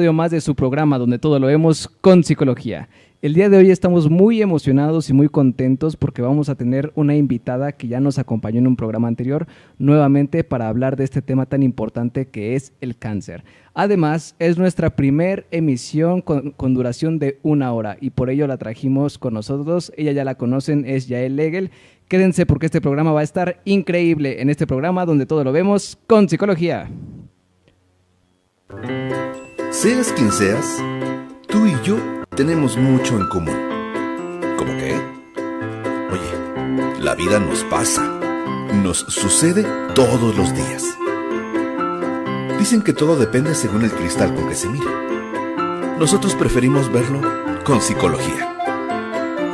Más de su programa donde todo lo vemos con psicología. El día de hoy estamos muy emocionados y muy contentos porque vamos a tener una invitada que ya nos acompañó en un programa anterior nuevamente para hablar de este tema tan importante que es el cáncer. Además, es nuestra primer emisión con duración de 1 hora y por ello la trajimos con nosotros. Ella ya la conocen, es Yael Legel. Quédense porque este programa va a estar increíble en este programa donde todo lo vemos con psicología. Seas quien seas, tú y yo tenemos mucho en común. ¿Cómo qué? Oye, la vida nos pasa, nos sucede todos los días. Dicen que todo depende según el cristal con que se mire. Nosotros preferimos verlo con psicología.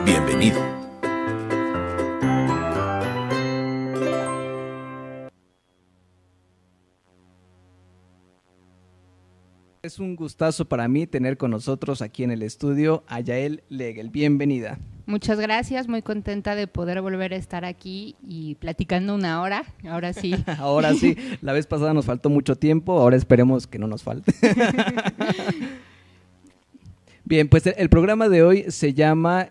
Bienvenido. Es un gustazo para mí tener con nosotros aquí en el estudio a Yael Legel. Bienvenida. Muchas gracias, muy contenta de poder volver a estar aquí y platicando 1 hora, ahora sí. Ahora sí, la vez pasada nos faltó mucho tiempo, ahora esperemos que no nos falte. Bien, pues el programa de hoy se llama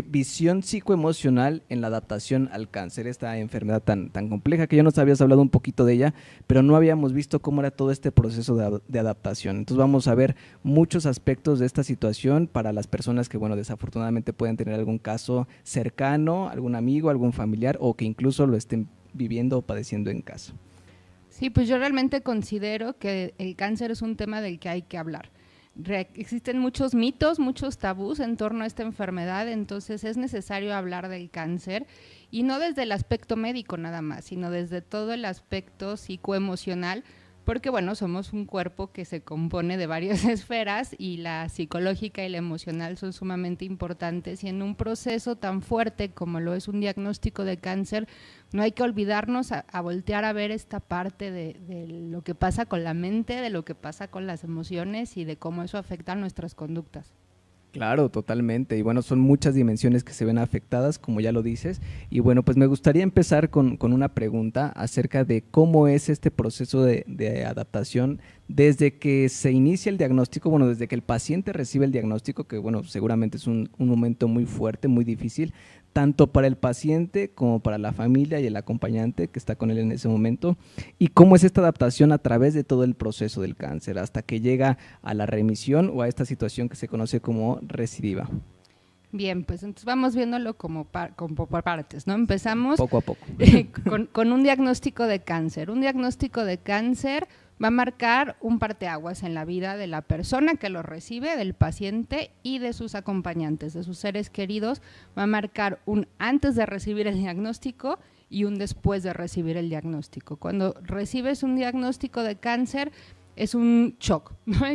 Visión psicoemocional en la adaptación al cáncer, esta enfermedad tan compleja que ya nos habías hablado un poquito de ella, pero no habíamos visto cómo era todo este proceso de adaptación. Entonces vamos a ver muchos aspectos de esta situación para las personas que, bueno, desafortunadamente pueden tener algún caso cercano, algún amigo, algún familiar o que incluso lo estén viviendo o padeciendo en casa. Sí, pues yo realmente considero que el cáncer es un tema del que hay que hablar. Existen muchos mitos, muchos tabús en torno a esta enfermedad, entonces es necesario hablar del cáncer y no desde el aspecto médico nada más, sino desde todo el aspecto psicoemocional, porque bueno, somos un cuerpo que se compone de varias esferas y la psicológica y la emocional son sumamente importantes y en un proceso tan fuerte como lo es un diagnóstico de cáncer, no hay que olvidarnos a voltear a ver esta parte de lo que pasa con la mente, de lo que pasa con las emociones y de cómo eso afecta a nuestras conductas. Claro, totalmente. Y bueno, son muchas dimensiones que se ven afectadas, como ya lo dices. Y bueno, pues me gustaría empezar con una pregunta acerca de cómo es este proceso de adaptación desde que se inicia el diagnóstico, bueno, desde que el paciente recibe el diagnóstico, que bueno, seguramente es un momento muy fuerte, muy difícil, tanto para el paciente como para la familia y el acompañante que está con él en ese momento, y cómo es esta adaptación a través de todo el proceso del cáncer, hasta que llega a la remisión o a esta situación que se conoce como recidiva. Bien, pues entonces vamos viéndolo como por partes, ¿no? Empezamos poco a poco. con un diagnóstico de cáncer. Un diagnóstico de cáncer va a marcar un parteaguas en la vida de la persona que lo recibe, del paciente y de sus acompañantes, de sus seres queridos. Va a marcar un antes de recibir el diagnóstico y un después de recibir el diagnóstico. Cuando recibes un diagnóstico de cáncer, es un shock, ¿no?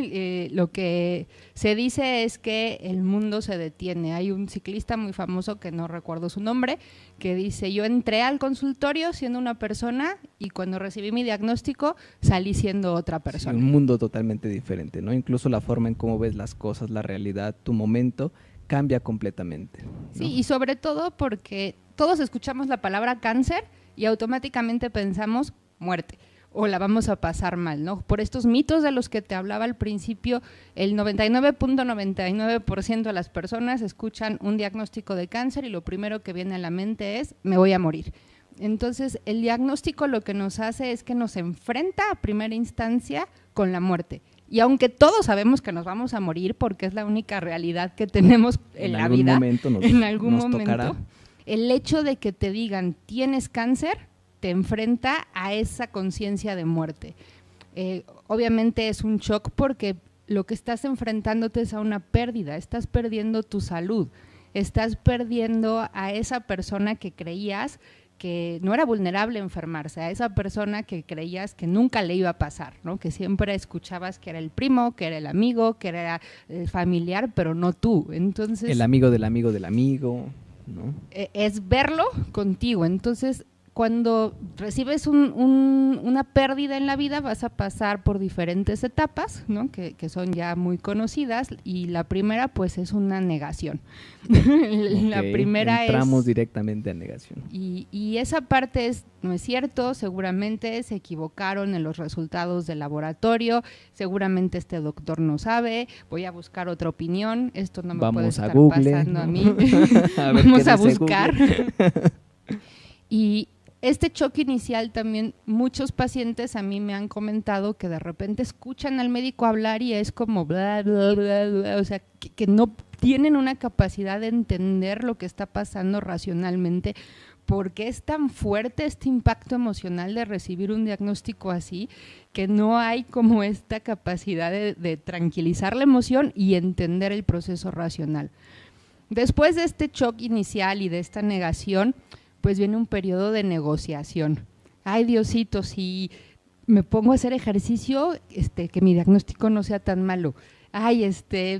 Lo que se dice es que el mundo se detiene. Hay un ciclista muy famoso, que no recuerdo su nombre, que dice: yo entré al consultorio siendo una persona y cuando recibí mi diagnóstico salí siendo otra persona. Sí, un mundo totalmente diferente, ¿no? Incluso la forma en cómo ves las cosas, la realidad, tu momento cambia completamente, ¿no? Sí, y sobre todo porque todos escuchamos la palabra cáncer y automáticamente pensamos muerte, o la vamos a pasar mal, ¿no? Por estos mitos de los que te hablaba al principio, el 99.99% de las personas escuchan un diagnóstico de cáncer y lo primero que viene a la mente es: me voy a morir. Entonces, el diagnóstico lo que nos hace es que nos enfrenta a primera instancia con la muerte. Y aunque todos sabemos que nos vamos a morir, porque es la única realidad que tenemos en la vida, en algún momento, tocará. El hecho de que te digan tienes cáncer te enfrenta a esa conciencia de muerte. Obviamente es un shock porque lo que estás enfrentándote es a una pérdida, estás perdiendo tu salud, estás perdiendo a esa persona que creías que no era vulnerable a enfermarse, a esa persona que creías que nunca le iba a pasar, ¿no? Que siempre escuchabas que era el primo, que era el amigo, que era el familiar, pero no tú. Entonces, el amigo del amigo del amigo, ¿no? Es verlo contigo. Entonces, cuando recibes una pérdida en la vida vas a pasar por diferentes etapas, ¿no? que son ya muy conocidas, y la primera pues es una negación. La primera entramos directamente a negación. Y esa parte no es cierto, seguramente se equivocaron en los resultados del laboratorio, seguramente este doctor no sabe, voy a buscar otra opinión, esto no me puede estar pasando a mí. Vamos a buscar. Y este choque inicial también, muchos pacientes a mí me han comentado que de repente escuchan al médico hablar y es como bla, bla, bla, bla, o sea, que no tienen una capacidad de entender lo que está pasando racionalmente, porque es tan fuerte este impacto emocional de recibir un diagnóstico así, que no hay como esta capacidad de tranquilizar la emoción y entender el proceso racional. Después de este shock inicial y de esta negación, pues viene un periodo de negociación. Ay, Diosito, si me pongo a hacer ejercicio, que mi diagnóstico no sea tan malo. Ay,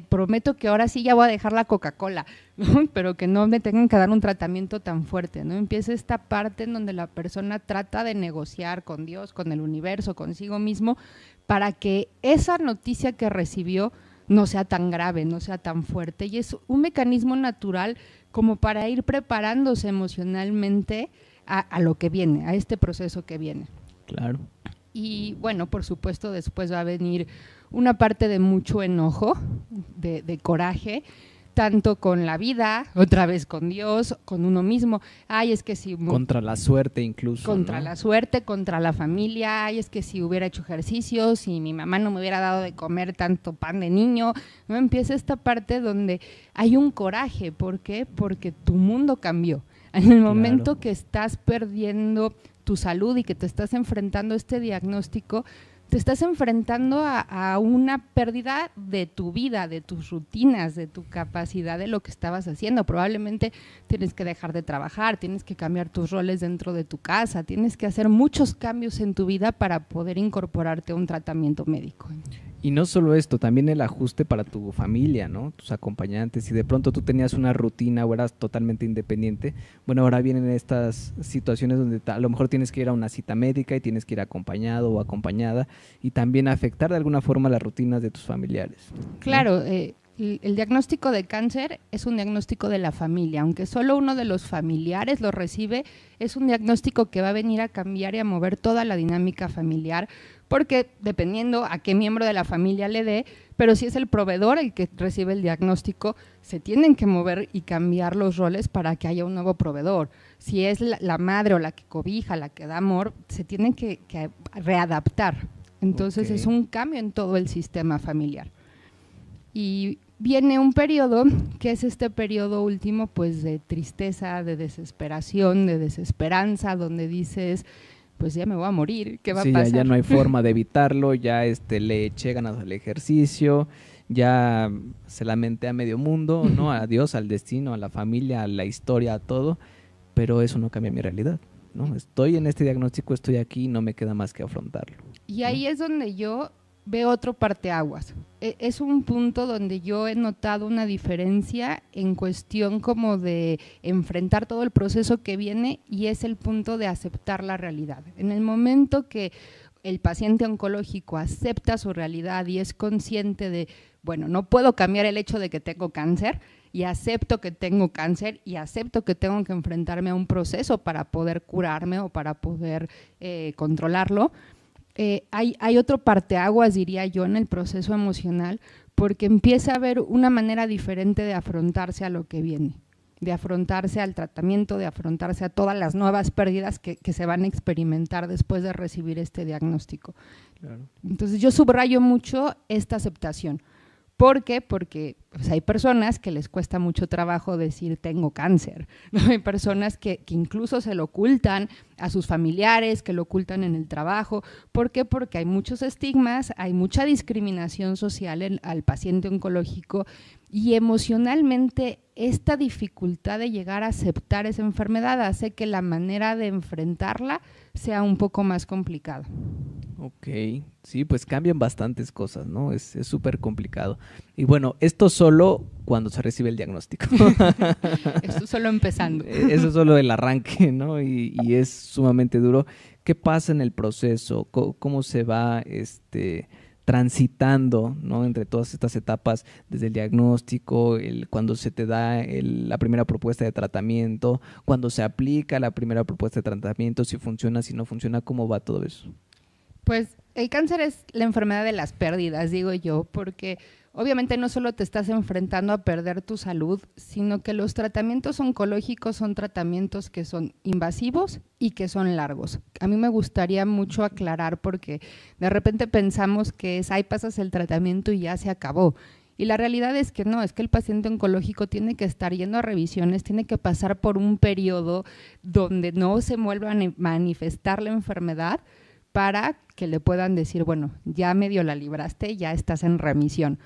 prometo que ahora sí ya voy a dejar la Coca-Cola, ¿no? Pero que no me tengan que dar un tratamiento tan fuerte, ¿no? Empieza esta parte en donde la persona trata de negociar con Dios, con el universo, consigo mismo, para que esa noticia que recibió no sea tan grave, no sea tan fuerte. Y es un mecanismo natural como para ir preparándose emocionalmente a lo que viene, a este proceso que viene. Claro. Y bueno, por supuesto, después va a venir una parte de mucho enojo, de coraje, tanto con la vida, otra vez con Dios, con uno mismo. Ay, es que si… Contra la suerte incluso. Contra, ¿no?, la suerte, contra la familia. Ay, es que si hubiera hecho ejercicio, si mi mamá no me hubiera dado de comer tanto pan de niño, ¿no? Empieza esta parte donde hay un coraje. ¿Por qué? Porque tu mundo cambió. En el momento que estás perdiendo tu salud y que te estás enfrentando a este diagnóstico, te estás enfrentando a una pérdida de tu vida, de tus rutinas, de tu capacidad de lo que estabas haciendo. Probablemente tienes que dejar de trabajar, tienes que cambiar tus roles dentro de tu casa, tienes que hacer muchos cambios en tu vida para poder incorporarte a un tratamiento médico. Y no solo esto, también el ajuste para tu familia, ¿no? Tus acompañantes. Si de pronto tú tenías una rutina o eras totalmente independiente, bueno, ahora vienen estas situaciones donde a lo mejor tienes que ir a una cita médica y tienes que ir acompañado o acompañada, y también afectar de alguna forma las rutinas de tus familiares, ¿no? Claro, el diagnóstico de cáncer es un diagnóstico de la familia, aunque solo uno de los familiares lo recibe, es un diagnóstico que va a venir a cambiar y a mover toda la dinámica familiar, porque dependiendo a qué miembro de la familia le dé, pero si es el proveedor el que recibe el diagnóstico, se tienen que mover y cambiar los roles para que haya un nuevo proveedor. Si es la madre o la que cobija, la que da amor, se tienen que readaptar. Entonces es un cambio en todo el sistema familiar. Y viene un periodo que es este periodo último, pues de tristeza, de desesperación, de desesperanza, donde dices, pues ya me voy a morir, ¿qué va a pasar? Ya no hay forma de evitarlo, ya le eché ganas al ejercicio, ya se lamenté a medio mundo, ¿no? A Dios, al destino, a la familia, a la historia, a todo, pero eso no cambia mi realidad, ¿no? Estoy en este diagnóstico, estoy aquí, no me queda más que afrontarlo. Y ahí es donde yo veo otro parteaguas. Es un punto donde yo he notado una diferencia en cuestión como de enfrentar todo el proceso que viene, y es el punto de aceptar la realidad. En el momento que el paciente oncológico acepta su realidad y es consciente de, bueno, no puedo cambiar el hecho de que tengo cáncer, y acepto que tengo cáncer y acepto que tengo que enfrentarme a un proceso para poder curarme o para poder controlarlo. Hay otro parteaguas, diría yo, en el proceso emocional, porque empieza a haber una manera diferente de afrontarse a lo que viene, de afrontarse al tratamiento, de afrontarse a todas las nuevas pérdidas que se van a experimentar después de recibir este diagnóstico. Claro. Entonces yo subrayo mucho esta aceptación. ¿Por qué? Porque pues, hay personas que les cuesta mucho trabajo decir tengo cáncer, ¿no? Hay personas que incluso se lo ocultan a sus familiares, que lo ocultan en el trabajo. ¿Por qué? Porque hay muchos estigmas, hay mucha discriminación social al paciente oncológico, y emocionalmente esta dificultad de llegar a aceptar esa enfermedad hace que la manera de enfrentarla sea un poco más complicada. Ok, sí, pues cambian bastantes cosas, ¿no? Es súper complicado. Y bueno, esto solo cuando se recibe el diagnóstico. Esto solo empezando. Eso es solo el arranque, ¿no? Y es sumamente duro. ¿Qué pasa en el proceso? ¿Cómo se va transitando, ¿no? Entre todas estas etapas, desde el diagnóstico, cuando se te da la primera propuesta de tratamiento, cuando se aplica la primera propuesta de tratamiento, si funciona, si no funciona, ¿cómo va todo eso? Pues el cáncer es la enfermedad de las pérdidas, digo yo, porque obviamente no solo te estás enfrentando a perder tu salud, sino que los tratamientos oncológicos son tratamientos que son invasivos y que son largos. A mí me gustaría mucho aclarar porque de repente pensamos que ahí pasas el tratamiento y ya se acabó. Y la realidad es que no, es que el paciente oncológico tiene que estar yendo a revisiones, tiene que pasar por un periodo donde no se vuelva a manifestar la enfermedad, para que le puedan decir, bueno, ya medio la libraste, ya estás en remisión.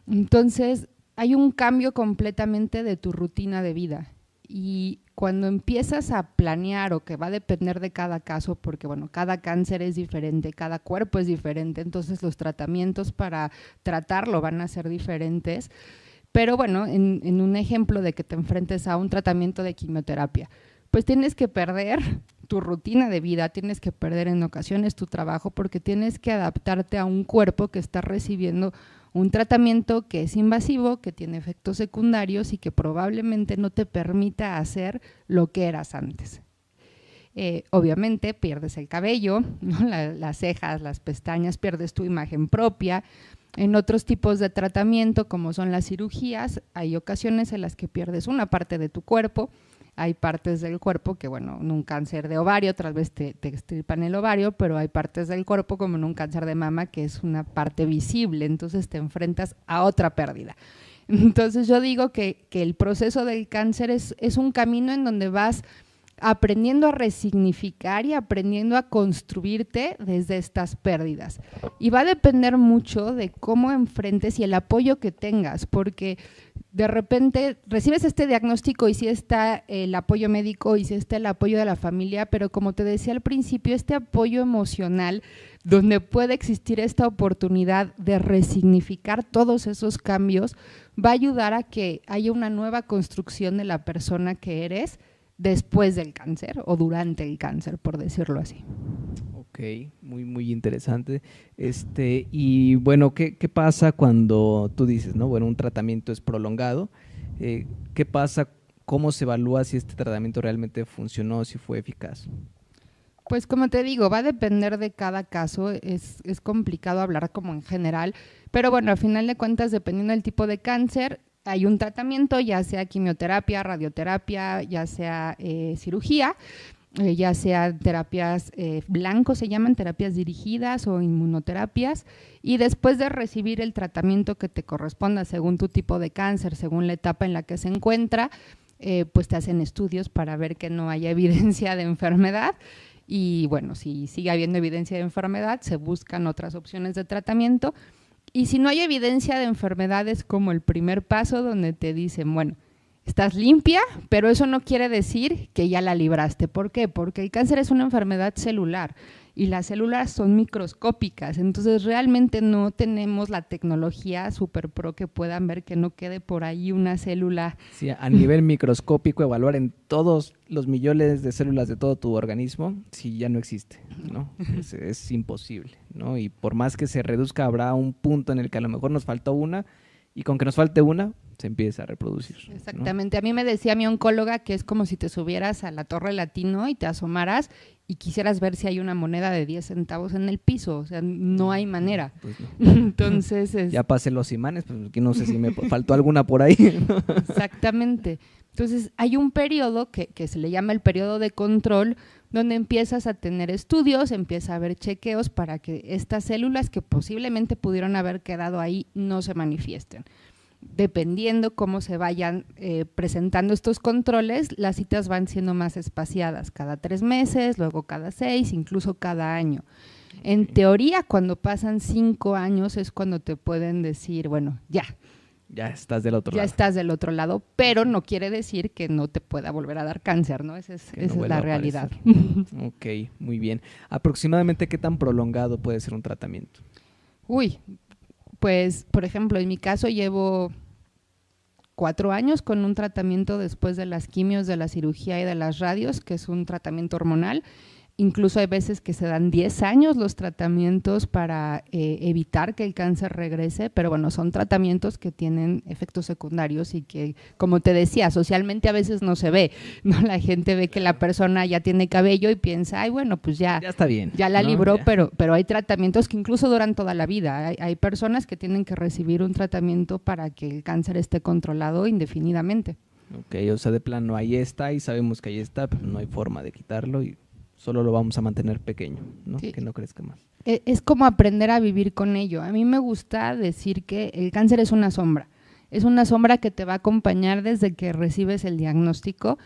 Entonces, hay un cambio completamente de tu rutina de vida y cuando empiezas a planear o que va a depender de cada caso, porque bueno, cada cáncer es diferente, cada cuerpo es diferente, entonces los tratamientos para tratarlo van a ser diferentes, pero bueno, en un ejemplo de que te enfrentes a un tratamiento de quimioterapia, pues tienes que perder tu rutina de vida, tienes que perder en ocasiones tu trabajo porque tienes que adaptarte a un cuerpo que está recibiendo un tratamiento que es invasivo, que tiene efectos secundarios y que probablemente no te permita hacer lo que eras antes. Obviamente pierdes el cabello, ¿no? Las cejas, las pestañas, pierdes tu imagen propia. En otros tipos de tratamiento, como son las cirugías, hay ocasiones en las que pierdes una parte de tu cuerpo. Hay partes del cuerpo que, bueno, en un cáncer de ovario, tal vez te extirpan el ovario, pero hay partes del cuerpo, como en un cáncer de mama, que es una parte visible, entonces te enfrentas a otra pérdida. Entonces yo digo que el proceso del cáncer es un camino en donde vas aprendiendo a resignificar y aprendiendo a construirte desde estas pérdidas. Y va a depender mucho de cómo enfrentes y el apoyo que tengas, porque de repente recibes este diagnóstico y sí está el apoyo médico y sí está el apoyo de la familia, pero como te decía al principio, este apoyo emocional donde puede existir esta oportunidad de resignificar todos esos cambios, va a ayudar a que haya una nueva construcción de la persona que eres después del cáncer o durante el cáncer, por decirlo así. Ok, muy interesante. Y bueno, ¿qué pasa cuando tú dices, ¿no? Bueno, un tratamiento es prolongado. ¿Qué pasa? ¿Cómo se evalúa si este tratamiento realmente funcionó, si fue eficaz? Pues como te digo, va a depender de cada caso, es complicado hablar como en general, pero bueno, al final de cuentas, dependiendo del tipo de cáncer, hay un tratamiento, ya sea quimioterapia, radioterapia, ya sea cirugía, ya sea terapias blancos, se llaman terapias dirigidas o inmunoterapias, y después de recibir el tratamiento que te corresponda según tu tipo de cáncer, según la etapa en la que se encuentra, pues te hacen estudios para ver que no haya evidencia de enfermedad. Y bueno, si sigue habiendo evidencia de enfermedad, se buscan otras opciones de tratamiento. Y si no hay evidencia de enfermedad, es como el primer paso donde te dicen, bueno, estás limpia, pero eso no quiere decir que ya la libraste. ¿Por qué? Porque el cáncer es una enfermedad celular y las células son microscópicas, entonces realmente no tenemos la tecnología super pro que puedan ver que no quede por ahí una célula. Sí, a nivel microscópico, evaluar en todos los millones de células de todo tu organismo, sí, ya no existe, ¿no? Es imposible, ¿no? Y por más que se reduzca, habrá un punto en el que a lo mejor nos faltó una, y con que nos falte una, se empieza a reproducir, ¿no? Exactamente. A mí me decía mi oncóloga que es como si te subieras a la Torre Latino y te asomaras y quisieras ver si hay una moneda de 10 centavos en el piso. O sea, no hay manera. Pues no. Entonces… Ya pasé los imanes, pues aquí no sé si me faltó alguna por ahí. Exactamente. Entonces, hay un periodo que se le llama el periodo de control, donde empiezas a tener estudios, empieza a haber chequeos para que estas células que posiblemente pudieron haber quedado ahí no se manifiesten. Dependiendo cómo se vayan presentando estos controles, las citas van siendo más espaciadas, cada 3 meses, luego cada 6, incluso cada año. En teoría, cuando pasan 5 años es cuando te pueden decir, bueno, ya ya estás del otro ya lado. estás del otro lado, pero no quiere decir que no te pueda volver a dar cáncer, ¿no? Esa Que no es vuelva la a realidad. Ok, muy bien. ¿Aproximadamente qué tan prolongado puede ser un tratamiento? Uy, pues, por ejemplo, en mi caso llevo 4 años con un tratamiento después de las quimios, de la cirugía y de las radios, que es un tratamiento hormonal. Incluso hay veces que se dan 10 años los tratamientos para evitar que el cáncer regrese, pero bueno, son tratamientos que tienen efectos secundarios y que, como te decía, socialmente a veces no se ve, ¿no? La gente ve que la persona ya tiene cabello y piensa, ay, bueno, pues ya está bien. ya la ¿no? libró, Ya. pero hay tratamientos que incluso duran toda la vida. Hay personas que tienen que recibir un tratamiento para que el cáncer esté controlado indefinidamente. Ok, o sea, de plano ahí está y sabemos que ahí está, pero no hay forma de quitarlo y solo lo vamos a mantener pequeño, ¿no? Sí. Que no crezca más. Es como aprender a vivir con ello. A mí me gusta decir que el cáncer es una sombra. Es una sombra que te va a acompañar desde que recibes el diagnóstico,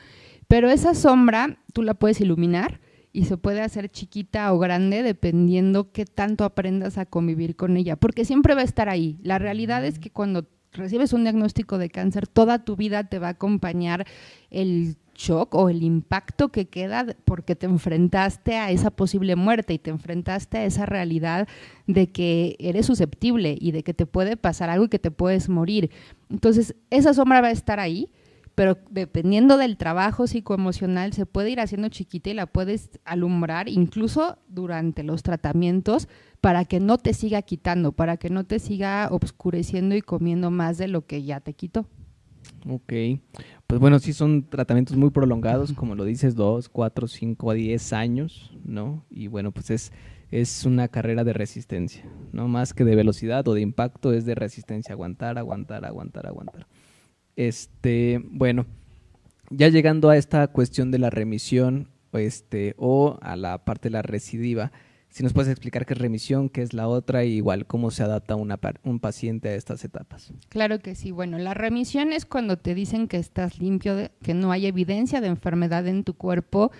pero esa sombra tú la puedes iluminar y se puede hacer chiquita o grande dependiendo qué tanto aprendas a convivir con ella, porque siempre va a estar ahí. La realidad es que cuando recibes un diagnóstico de cáncer, toda tu vida te va a acompañar el shock o el impacto que queda porque te enfrentaste a esa posible muerte y te enfrentaste a esa realidad de que eres susceptible y de que te puede pasar algo y que te puedes morir. Entonces, esa sombra va a estar ahí, pero dependiendo del trabajo psicoemocional se puede ir haciendo chiquita y la puedes alumbrar incluso durante los tratamientos para que no te siga quitando, para que no te siga obscureciendo y comiendo más de lo que ya te quitó. Ok, pues bueno, sí son tratamientos muy prolongados, como lo dices, 2, 4, 5 a 10 años, ¿no? Y bueno, pues es una carrera de resistencia, no más que de velocidad o de impacto, es de resistencia, aguantar, aguantar, aguantar, aguantar. Bueno, ya llegando a esta cuestión de la remisión, o a la parte de la recidiva, si nos puedes explicar qué es remisión, qué es la otra, y igual cómo se adapta un paciente a estas etapas. Claro que sí. Bueno, la remisión es cuando te dicen que estás limpio, que no hay evidencia de enfermedad en tu cuerpo,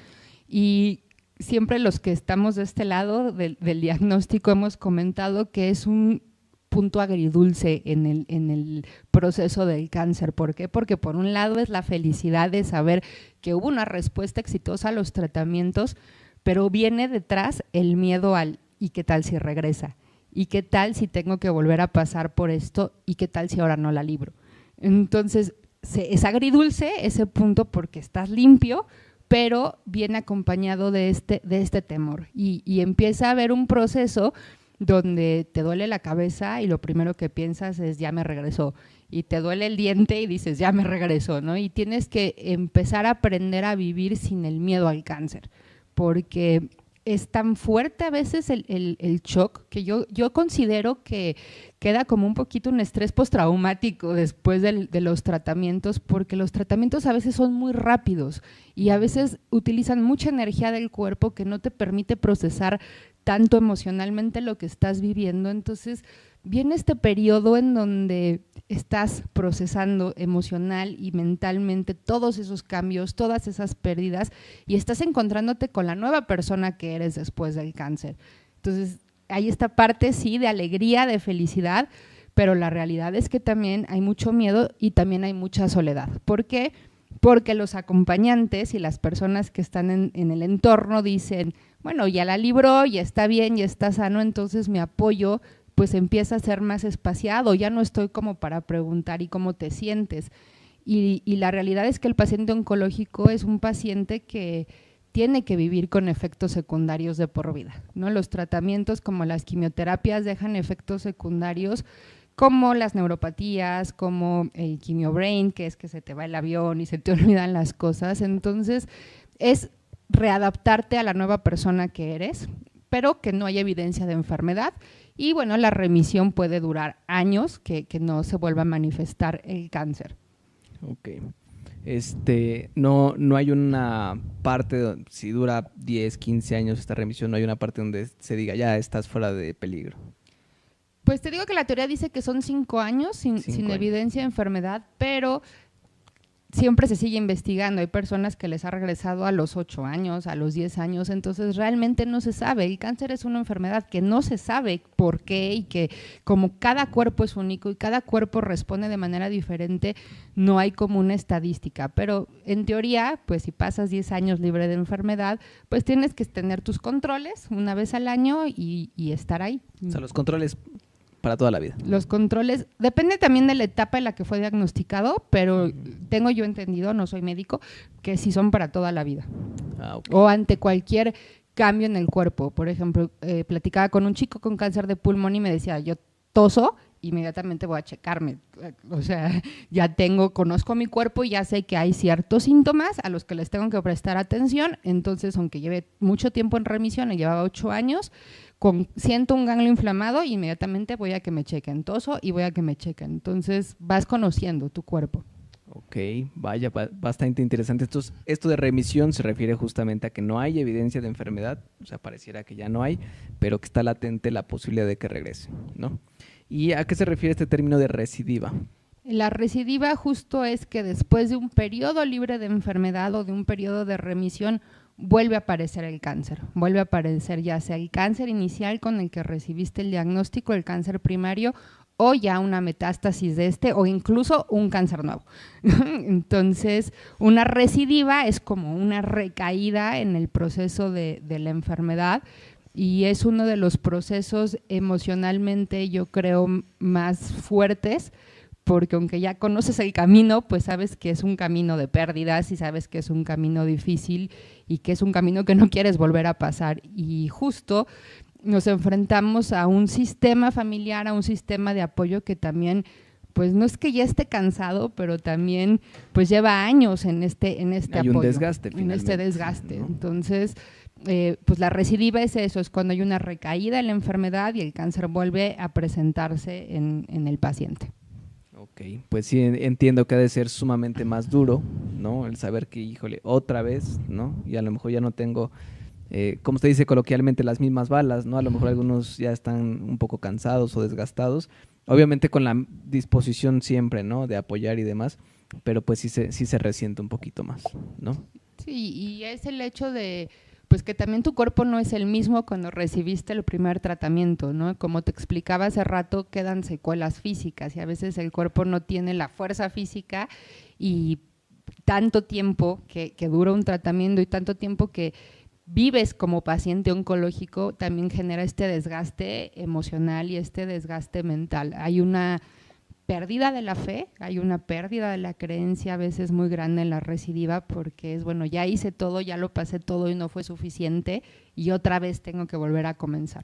y siempre los que estamos de este lado del diagnóstico hemos comentado que es un punto agridulce en el proceso del cáncer. ¿Por qué? Porque por un lado es la felicidad de saber que hubo una respuesta exitosa a los tratamientos, pero viene detrás el miedo al ¿y qué tal si regresa? ¿Y qué tal si tengo que volver a pasar por esto? ¿Y qué tal si ahora no la libro? Entonces, es agridulce ese punto porque estás limpio, pero viene acompañado de este temor. Y empieza a haber un proceso donde te duele la cabeza y lo primero que piensas es ya me regresó. Y te duele el diente y dices ya me regresó, ¿no? Y tienes que empezar a aprender a vivir sin el miedo al cáncer, porque es tan fuerte a veces el shock que yo considero que queda como un poquito un estrés postraumático después de los tratamientos, porque los tratamientos a veces son muy rápidos y a veces utilizan mucha energía del cuerpo que no te permite procesar tanto emocionalmente lo que estás viviendo. Entonces viene este periodo en donde estás procesando emocional y mentalmente todos esos cambios, todas esas pérdidas, y estás encontrándote con la nueva persona que eres después del cáncer. Entonces hay esta parte sí de alegría, de felicidad, pero la realidad es que también hay mucho miedo y también hay mucha soledad. ¿Por qué? Porque los acompañantes y las personas que están en el entorno dicen, bueno, ya la libró, ya está bien, ya está sano, entonces mi apoyo pues empieza a ser más espaciado, ya no estoy como para preguntar y cómo te sientes. Y la realidad es que el paciente oncológico es un paciente que tiene que vivir con efectos secundarios de por vida, ¿no? Los tratamientos como las quimioterapias dejan efectos secundarios como las neuropatías, como el quimiobrain, que es que se te va el avión y se te olvidan las cosas. Entonces es readaptarte a la nueva persona que eres, pero que no hay evidencia de enfermedad. Y bueno, la remisión puede durar años, que no se vuelva a manifestar el cáncer. Ok. No hay una parte, si dura 10, 15 años esta remisión, no hay una parte donde se diga ya estás fuera de peligro. Pues te digo que la teoría dice que son 5 años sin años. evidencia de enfermedad, pero siempre se sigue investigando. Hay personas que les ha regresado a los 8 años, a los 10 años, entonces realmente no se sabe. El cáncer es una enfermedad que no se sabe por qué y que como cada cuerpo es único y cada cuerpo responde de manera diferente, no hay como una estadística. Pero en teoría, pues si pasas 10 años libre de enfermedad, pues tienes que tener tus controles una vez al año y estar ahí. O sea, los controles para toda la vida. Los controles, depende también de la etapa en la que fue diagnosticado, pero tengo yo entendido, no soy médico, que sí son para toda la vida. Okay. O ante cualquier cambio en el cuerpo. Por ejemplo, platicaba con un chico con cáncer de pulmón y me decía, yo toso, inmediatamente voy a checarme. O sea, ya conozco mi cuerpo y ya sé que hay ciertos síntomas a los que les tengo que prestar atención. Entonces, aunque lleve mucho tiempo en remisión, llevaba 8 años, siento un ganglio inflamado y inmediatamente voy a que me chequen, toso y voy a que me chequen. Entonces vas conociendo tu cuerpo. Ok, vaya, bastante interesante. Esto de remisión se refiere justamente a que no hay evidencia de enfermedad, o sea, pareciera que ya no hay, pero que está latente la posibilidad de que regrese, ¿no? ¿Y a qué se refiere este término de recidiva? La recidiva justo es que después de un periodo libre de enfermedad o de un periodo de remisión, vuelve a aparecer el cáncer, vuelve a aparecer ya sea el cáncer inicial con el que recibiste el diagnóstico, el cáncer primario, o ya una metástasis de o incluso un cáncer nuevo. Entonces, una recidiva es como una recaída en el proceso de la enfermedad y es uno de los procesos emocionalmente, yo creo, más fuertes, porque aunque ya conoces el camino, pues sabes que es un camino de pérdidas y sabes que es un camino difícil y que es un camino que no quieres volver a pasar. Y justo nos enfrentamos a un sistema familiar, a un sistema de apoyo que también, pues no es que ya esté cansado, pero también pues lleva años en este Hay apoyo. un desgaste finalmente. En este desgaste. ¿No? Entonces, pues la recidiva es eso, es cuando hay una recaída en la enfermedad y el cáncer vuelve a presentarse en el paciente. Ok, pues sí, entiendo que ha de ser sumamente más duro, ¿no? El saber que, híjole, otra vez, ¿no? Y a lo mejor ya no tengo, como se dice coloquialmente, las mismas balas, ¿no? A lo mejor algunos ya están un poco cansados o desgastados, obviamente con la disposición siempre, ¿no? De apoyar y demás, pero pues sí se resiente un poquito más, ¿no? Sí, y es el hecho de pues que también tu cuerpo no es el mismo cuando recibiste el primer tratamiento, ¿no? Como te explicaba hace rato, quedan secuelas físicas y a veces el cuerpo no tiene la fuerza física y tanto tiempo que dura un tratamiento y tanto tiempo que vives como paciente oncológico también genera este desgaste emocional y este desgaste mental. Hay una pérdida de la fe, hay una pérdida de la creencia a veces muy grande en la recidiva porque es, bueno, ya hice todo, ya lo pasé todo y no fue suficiente y otra vez tengo que volver a comenzar.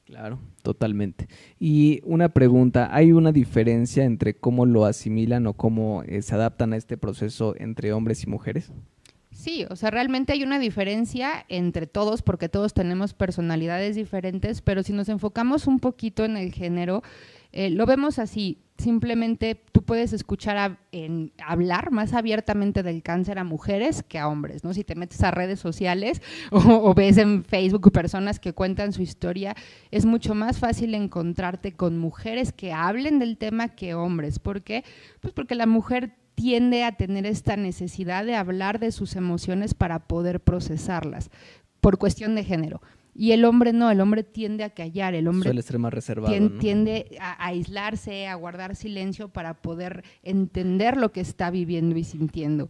Claro, totalmente. Y una pregunta, ¿hay una diferencia entre cómo lo asimilan o cómo se adaptan a este proceso entre hombres y mujeres? Sí, o sea, realmente hay una diferencia entre todos porque todos tenemos personalidades diferentes, pero si nos enfocamos un poquito en el género, lo vemos así, simplemente tú puedes escuchar hablar más abiertamente del cáncer a mujeres que a hombres, ¿no? Si te metes a redes sociales o ves en Facebook personas que cuentan su historia, es mucho más fácil encontrarte con mujeres que hablen del tema que hombres. ¿Por qué? Pues porque la mujer tiende a tener esta necesidad de hablar de sus emociones para poder procesarlas, por cuestión de género. Y el hombre no, el hombre tiende a callar, el hombre suele ser más reservado, tiende a aislarse, a guardar silencio para poder entender lo que está viviendo y sintiendo.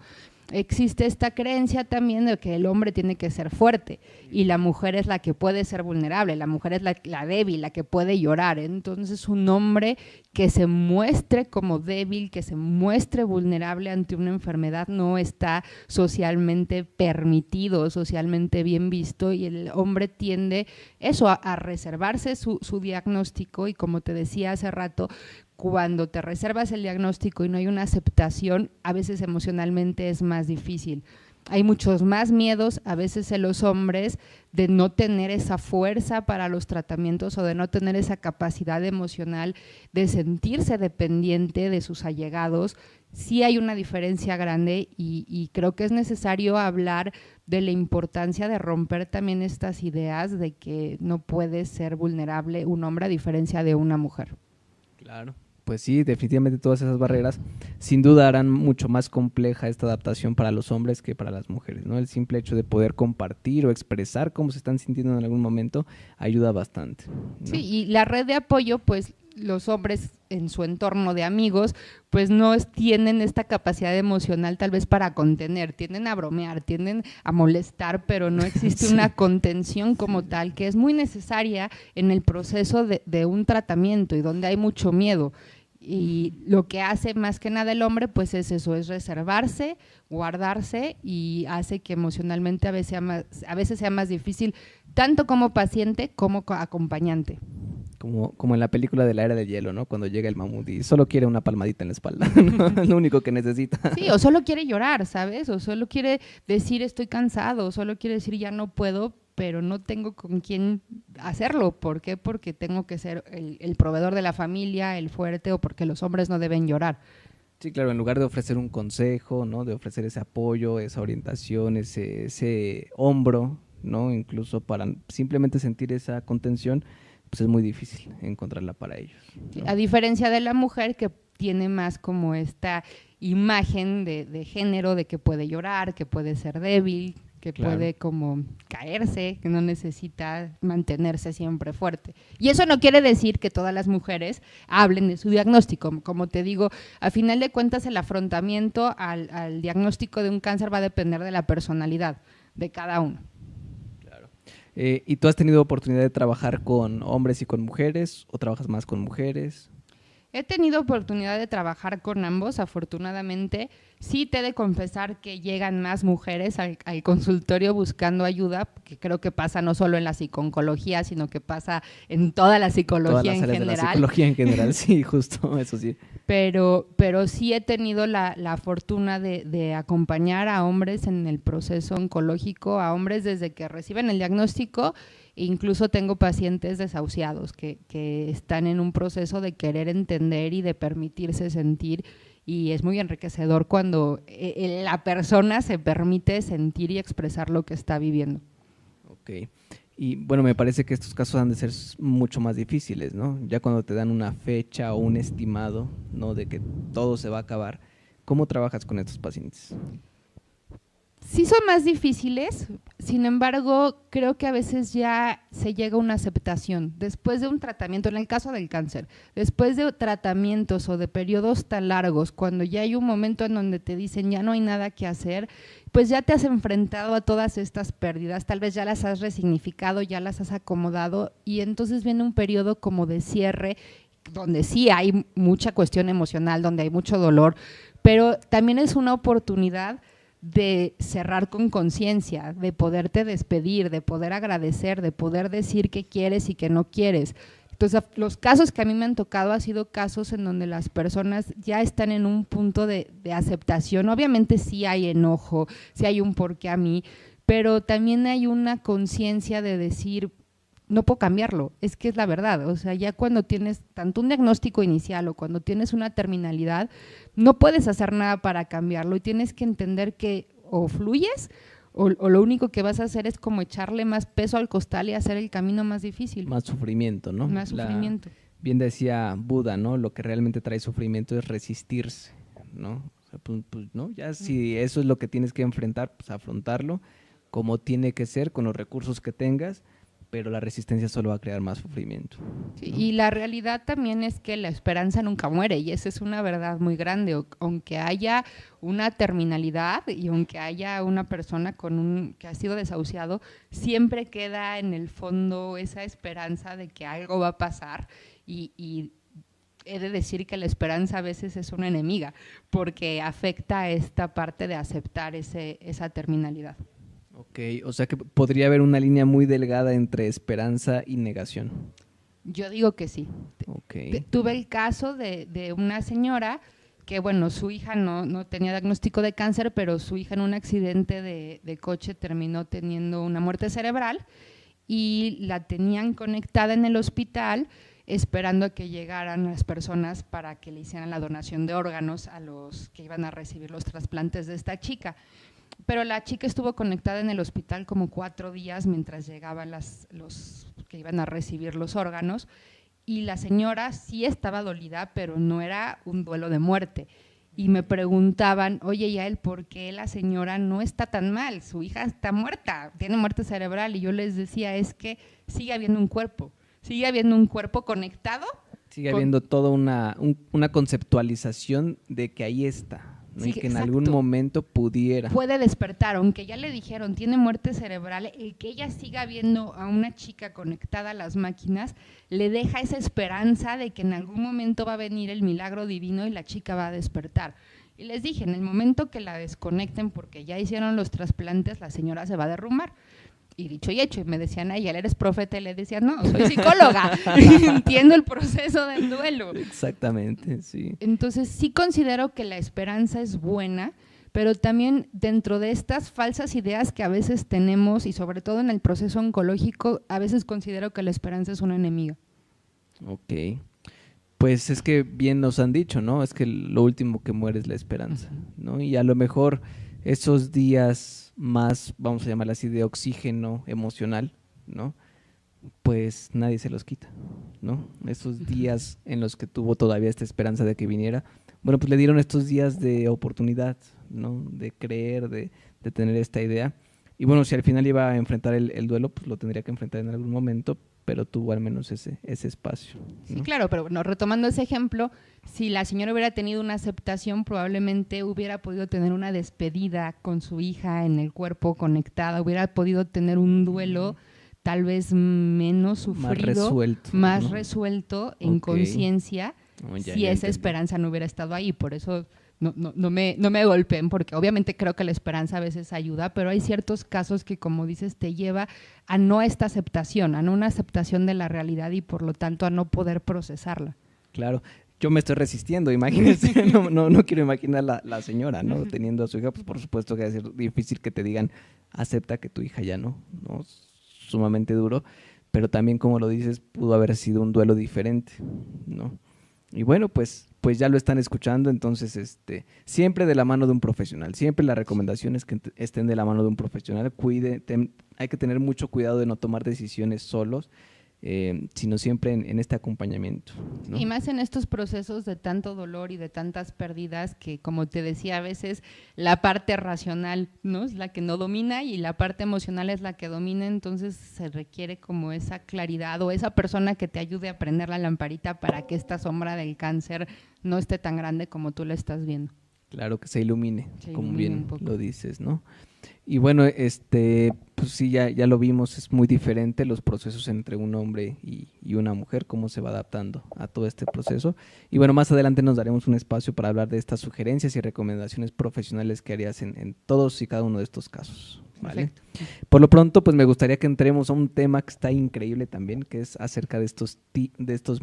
Existe esta creencia también de que el hombre tiene que ser fuerte y la mujer es la que puede ser vulnerable, la mujer es la débil, la que puede llorar. Entonces un hombre que se muestre como débil, que se muestre vulnerable ante una enfermedad no está socialmente permitido, socialmente bien visto y el hombre tiende eso a reservarse su diagnóstico y como te decía hace rato, cuando te reservas el diagnóstico y no hay una aceptación, a veces emocionalmente es más difícil. Hay muchos más miedos a veces en los hombres de no tener esa fuerza para los tratamientos o de no tener esa capacidad emocional de sentirse dependiente de sus allegados. Sí hay una diferencia grande y creo que es necesario hablar de la importancia de romper también estas ideas de que no puede ser vulnerable un hombre a diferencia de una mujer. Claro. Pues sí, definitivamente todas esas barreras sin duda harán mucho más compleja esta adaptación para los hombres que para las mujeres, ¿no? El simple hecho de poder compartir o expresar cómo se están sintiendo en algún momento ayuda bastante, ¿no? Sí, y la red de apoyo, pues los hombres en su entorno de amigos, pues no tienen esta capacidad emocional tal vez para contener, tienden a bromear, tienden a molestar, pero no existe Sí. una contención como tal, que es muy necesaria en el proceso de un tratamiento y donde hay mucho miedo. Y lo que hace más que nada el hombre, pues es eso, es reservarse, guardarse, y hace que emocionalmente a veces sea más difícil, tanto como paciente como acompañante. Como en la película de la Era del Hielo, ¿no? Cuando llega el mamut y solo quiere una palmadita en la espalda, ¿no? Es lo único que necesita. Sí, o solo quiere llorar, ¿sabes? O solo quiere decir estoy cansado, o solo quiere decir ya no puedo, pero no tengo con quién hacerlo. ¿Por qué? Porque tengo que ser el proveedor de la familia, el fuerte, o porque los hombres no deben llorar. Sí, claro, en lugar de ofrecer un consejo, ¿no? De ofrecer ese apoyo, esa orientación, ese hombro, ¿no? Incluso para simplemente sentir esa contención, pues es muy difícil encontrarla para ellos, ¿no? A diferencia de la mujer, que tiene más como esta imagen de género, de que puede llorar, que puede ser débil, que Claro. puede como caerse, que no necesita mantenerse siempre fuerte. Y eso no quiere decir que todas las mujeres hablen de su diagnóstico. Como te digo, a final de cuentas el afrontamiento al diagnóstico de un cáncer va a depender de la personalidad de cada uno. ¿Y tú has tenido oportunidad de trabajar con hombres y con mujeres o trabajas más con mujeres? He tenido oportunidad de trabajar con ambos, afortunadamente. Sí te he de confesar que llegan más mujeres al consultorio buscando ayuda, que creo que pasa no solo en la psiconcología, sino que pasa en toda la psicología Todas las en áreas de la general. psicología en general, sí, justo, eso sí. Pero sí he tenido la fortuna de acompañar a hombres en el proceso oncológico, a hombres desde que reciben el diagnóstico. Incluso tengo pacientes desahuciados que están en un proceso de querer entender y de permitirse sentir, y es muy enriquecedor cuando la persona se permite sentir y expresar lo que está viviendo. Ok. Y bueno, me parece que estos casos han de ser mucho más difíciles, ¿no? Ya cuando te dan una fecha o un estimado, ¿no? De que todo se va a acabar. ¿Cómo trabajas con estos pacientes? Sí son más difíciles, sin embargo, creo que a veces ya se llega a una aceptación. Después de un tratamiento, en el caso del cáncer, después de tratamientos o de periodos tan largos, cuando ya hay un momento en donde te dicen ya no hay nada que hacer, pues ya te has enfrentado a todas estas pérdidas, tal vez ya las has resignificado, ya las has acomodado, y entonces viene un periodo como de cierre, donde sí hay mucha cuestión emocional, donde hay mucho dolor, pero también es una oportunidad de cerrar con conciencia, de poderte despedir, de poder agradecer, de poder decir qué quieres y qué no quieres. Entonces, los casos que a mí me han tocado han sido casos en donde las personas ya están en un punto de aceptación. Obviamente sí hay enojo, sí hay un porqué a mí, pero también hay una conciencia de decir, no puedo cambiarlo, es que es la verdad. O sea, ya cuando tienes tanto un diagnóstico inicial o cuando tienes una terminalidad, no puedes hacer nada para cambiarlo, y tienes que entender que o fluyes o lo único que vas a hacer es como echarle más peso al costal y hacer el camino más difícil. Más sufrimiento, ¿no? Más sufrimiento. Bien decía Buda, ¿no? Lo que realmente trae sufrimiento es resistirse, ¿no? O sea, pues, ¿no? Ya si eso es lo que tienes que enfrentar, pues afrontarlo como tiene que ser, con los recursos que tengas, pero la resistencia solo va a crear más sufrimiento, Sí, ¿no? y la realidad también es que la esperanza nunca muere, y esa es una verdad muy grande. Aunque haya una terminalidad y aunque haya una persona que ha sido desahuciado, siempre queda en el fondo esa esperanza de que algo va a pasar, y he de decir que la esperanza a veces es una enemiga, porque afecta a esta parte de aceptar esa terminalidad. Ok, o sea que podría haber una línea muy delgada entre esperanza y negación. Yo digo que sí. Ok. Tuve el caso de una señora que, bueno, su hija no tenía diagnóstico de cáncer, pero su hija en un accidente de coche terminó teniendo una muerte cerebral, y la tenían conectada en el hospital esperando a que llegaran las personas para que le hicieran la donación de órganos a los que iban a recibir los trasplantes de esta chica. Pero la chica estuvo conectada en el hospital como 4 días mientras llegaban los que iban a recibir los órganos, y la señora sí estaba dolida, pero no era un duelo de muerte. Y me preguntaban, oye, Yael, ¿por qué la señora no está tan mal? Su hija está muerta, tiene muerte cerebral. Y yo les decía, es que sigue habiendo un cuerpo conectado. Sigue habiendo toda una conceptualización de que ahí está, ¿no? Sí, y que en exacto. algún momento pudiera. Puede despertar, aunque ya le dijeron, tiene muerte cerebral, el que ella siga viendo a una chica conectada a las máquinas, le deja esa esperanza de que en algún momento va a venir el milagro divino y la chica va a despertar. Y les dije, en el momento que la desconecten, porque ya hicieron los trasplantes, la señora se va a derrumbar. Y dicho y hecho, y me decían, ay, ¿eres profeta? Y le decía, no, soy psicóloga, entiendo el proceso del duelo. Exactamente, sí. Entonces, sí considero que la esperanza es buena, pero también dentro de estas falsas ideas que a veces tenemos, y sobre todo en el proceso oncológico, a veces considero que la esperanza es una enemiga. Ok. Pues es que bien nos han dicho, ¿no? Es que lo último que muere es la esperanza, ¿no? Y a lo mejor esos días más, vamos a llamarla así, de oxígeno emocional, ¿no? Pues nadie se los quita, ¿no? Esos días en los que tuvo todavía esta esperanza de que viniera, bueno, pues le dieron estos días de oportunidad, ¿no? De creer, de tener esta idea. Y bueno, si al final iba a enfrentar el duelo, pues lo tendría que enfrentar en algún momento, pero tuvo al menos ese espacio, ¿no? Sí, claro, pero bueno, retomando ese ejemplo, si la señora hubiera tenido una aceptación, probablemente hubiera podido tener una despedida con su hija en el cuerpo conectada, hubiera podido tener un duelo tal vez menos sufrido, más ¿no? resuelto en conciencia, si esa esperanza no hubiera estado ahí. Por eso no me golpeen, porque obviamente creo que la esperanza a veces ayuda, pero hay ciertos casos que, como dices, te lleva a no esta aceptación, a no una aceptación de la realidad y por lo tanto a no poder procesarla. Claro, yo me estoy resistiendo, imagínense, no quiero imaginar la señora, ¿no? Teniendo a su hija, pues por supuesto que va a ser difícil que te digan, acepta que tu hija ya no, sumamente duro, pero también, como lo dices, pudo haber sido un duelo diferente, ¿no? Y bueno, pues ya lo están escuchando, entonces siempre de la mano de un profesional, siempre la recomendación es que estén de la mano de un profesional. Hay que tener mucho cuidado de no tomar decisiones solos, sino siempre en este acompañamiento, ¿no? Y más en estos procesos de tanto dolor y de tantas pérdidas que, como te decía, a veces la parte racional, ¿no?, es la que no domina y la parte emocional es la que domina, entonces se requiere como esa claridad o esa persona que te ayude a prender la lamparita para que esta sombra del cáncer no esté tan grande como tú la estás viendo. Claro, que se ilumine, como bien un poco. lo dices, ¿no? Y bueno, pues sí, ya lo vimos, es muy diferente los procesos entre un hombre y una mujer, cómo se va adaptando a todo este proceso. Y bueno, más adelante nos daremos un espacio para hablar de estas sugerencias y recomendaciones profesionales que harías en todos y cada uno de estos casos, ¿vale? Perfecto. Por lo pronto, pues me gustaría que entremos a un tema que está increíble también, que es acerca de estos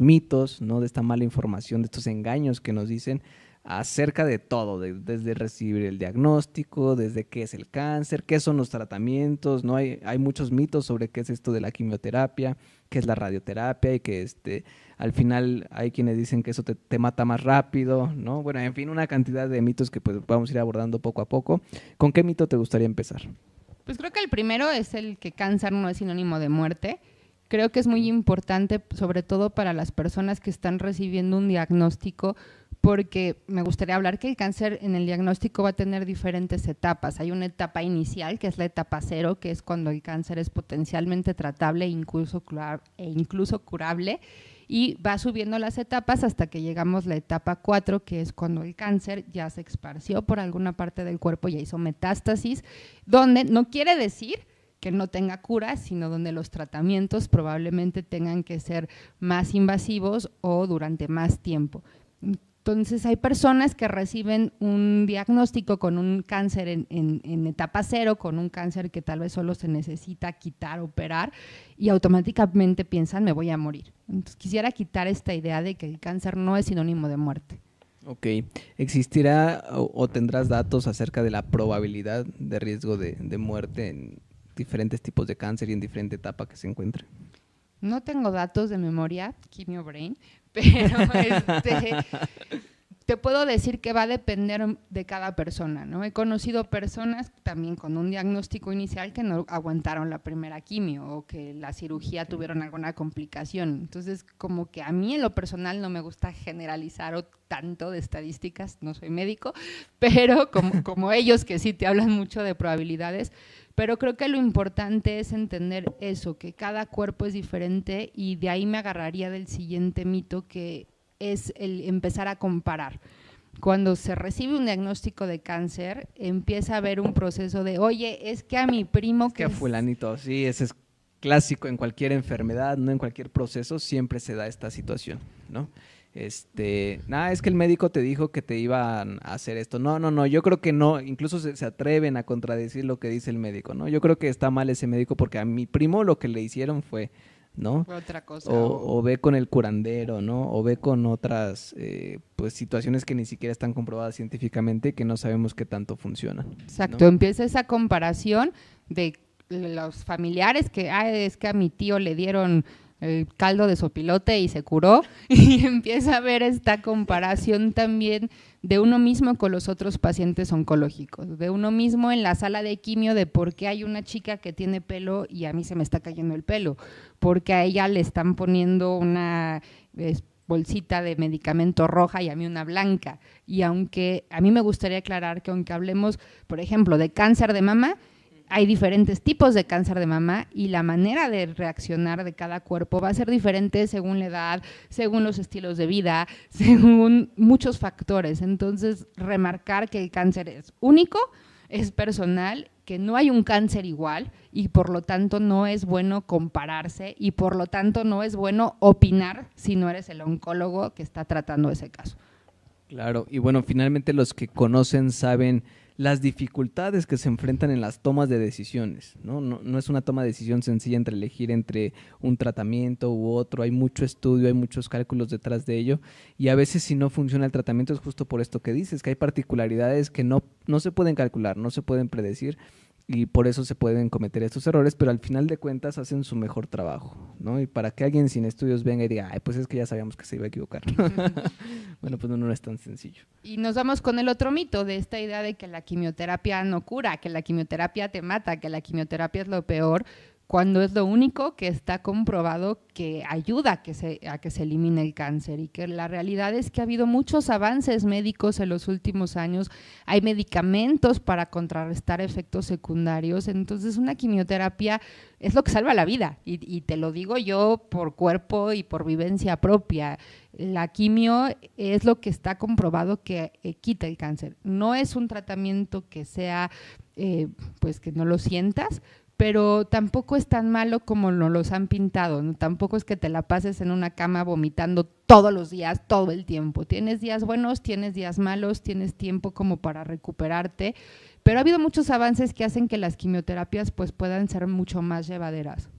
mitos, ¿no? De esta mala información, de estos engaños que nos dicen acerca de todo, desde recibir el diagnóstico, desde qué es el cáncer, qué son los tratamientos, ¿no? Hay muchos mitos sobre qué es esto de la quimioterapia, qué es la radioterapia y que al final hay quienes dicen que eso te mata más rápido, ¿no? Bueno, en fin, una cantidad de mitos que pues vamos a ir abordando poco a poco. ¿Con qué mito te gustaría empezar? Pues creo que el primero es el que cáncer no es sinónimo de muerte. Creo que es muy importante, sobre todo para las personas que están recibiendo un diagnóstico, porque me gustaría hablar que el cáncer en el diagnóstico va a tener diferentes etapas. Hay una etapa inicial, que es la etapa 0, que es cuando el cáncer es potencialmente tratable e incluso curable, y va subiendo las etapas hasta que llegamos a la etapa 4, que es cuando el cáncer ya se esparció por alguna parte del cuerpo, ya hizo metástasis, donde no quiere decir que no tenga cura, sino donde los tratamientos probablemente tengan que ser más invasivos o durante más tiempo. Entonces, hay personas que reciben un diagnóstico con un cáncer en etapa 0, con un cáncer que tal vez solo se necesita quitar, operar, y automáticamente piensan, me voy a morir. Entonces, quisiera quitar esta idea de que el cáncer no es sinónimo de muerte. Ok, ¿existirá o tendrás datos acerca de la probabilidad de riesgo de muerte en diferentes tipos de cáncer y en diferente etapa que se encuentre? No tengo datos de memoria, Keep Your Brain, pero te puedo decir que va a depender de cada persona, ¿no? He conocido personas también con un diagnóstico inicial que no aguantaron la primera quimio o que la cirugía tuvieron alguna complicación. Entonces, como que a mí en lo personal no me gusta generalizar o tanto de estadísticas, no soy médico, pero como ellos que sí te hablan mucho de probabilidades, pero creo que lo importante es entender eso, que cada cuerpo es diferente, y de ahí me agarraría del siguiente mito, que es el empezar a comparar. Cuando se recibe un diagnóstico de cáncer, empieza a haber un proceso de, oye, es que a mi primo… Que a fulanito, sí, ese es clásico en cualquier enfermedad, no en cualquier proceso, siempre se da esta situación, ¿no? Es que el médico te dijo que te iban a hacer esto. No, yo creo que no, incluso se atreven a contradecir lo que dice el médico, ¿no? Yo creo que está mal ese médico porque a mi primo lo que le hicieron fue… ¿no? Fue otra cosa. O ve con el curandero, ¿no? O ve con otras pues situaciones que ni siquiera están comprobadas científicamente, que no sabemos qué tanto funcionan. Exacto, ¿no? Empieza esa comparación de los familiares que, es que a mi tío le dieron el caldo de sopilote y se curó, y empieza a ver esta comparación también de uno mismo con los otros pacientes oncológicos, de uno mismo en la sala de quimio, de por qué hay una chica que tiene pelo y a mí se me está cayendo el pelo, porque a ella le están poniendo una bolsita de medicamento roja y a mí una blanca. Y aunque a mí me gustaría aclarar que aunque hablemos, por ejemplo, de cáncer de mama, hay diferentes tipos de cáncer de mama y la manera de reaccionar de cada cuerpo va a ser diferente según la edad, según los estilos de vida, según muchos factores. Entonces, remarcar que el cáncer es único, es personal, que no hay un cáncer igual y por lo tanto no es bueno compararse y por lo tanto no es bueno opinar si no eres el oncólogo que está tratando ese caso. Claro, y bueno, finalmente los que conocen saben las dificultades que se enfrentan en las tomas de decisiones, ¿no? No es una toma de decisión sencilla entre elegir entre un tratamiento u otro, hay mucho estudio, hay muchos cálculos detrás de ello, y a veces si no funciona el tratamiento es justo por esto que dices, que hay particularidades que no se pueden calcular, no se pueden predecir, y por eso se pueden cometer estos errores, pero al final de cuentas hacen su mejor trabajo, ¿no? Y para que alguien sin estudios venga y diga, pues es que ya sabíamos que se iba a equivocar. Bueno, pues no es tan sencillo. Y nos vamos con el otro mito de esta idea de que la quimioterapia no cura, que la quimioterapia te mata, que la quimioterapia es lo peor, cuando es lo único que está comprobado que ayuda a que se elimine el cáncer, y que la realidad es que ha habido muchos avances médicos en los últimos años, hay medicamentos para contrarrestar efectos secundarios, entonces una quimioterapia es lo que salva la vida, y te lo digo yo por cuerpo y por vivencia propia. La quimio es lo que está comprobado que quita el cáncer, no es un tratamiento que sea, pues que no lo sientas, pero tampoco es tan malo como nos los han pintado, ¿no? Tampoco es que te la pases en una cama vomitando todos los días, todo el tiempo. Tienes días buenos, tienes días malos, tienes tiempo como para recuperarte, pero ha habido muchos avances que hacen que las quimioterapias pues puedan ser mucho más llevaderas.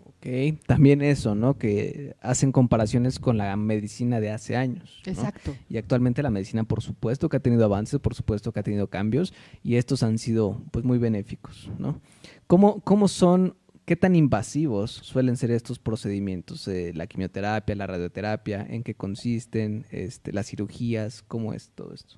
Ok, también eso, ¿no? Que hacen comparaciones con la medicina de hace años, ¿no? Exacto. Y actualmente la medicina, por supuesto que ha tenido avances, por supuesto que ha tenido cambios, y estos han sido pues muy benéficos, ¿no? ¿Cómo son, qué tan invasivos suelen ser estos procedimientos? La quimioterapia, la radioterapia, ¿en qué consisten? Las cirugías, ¿cómo es todo esto?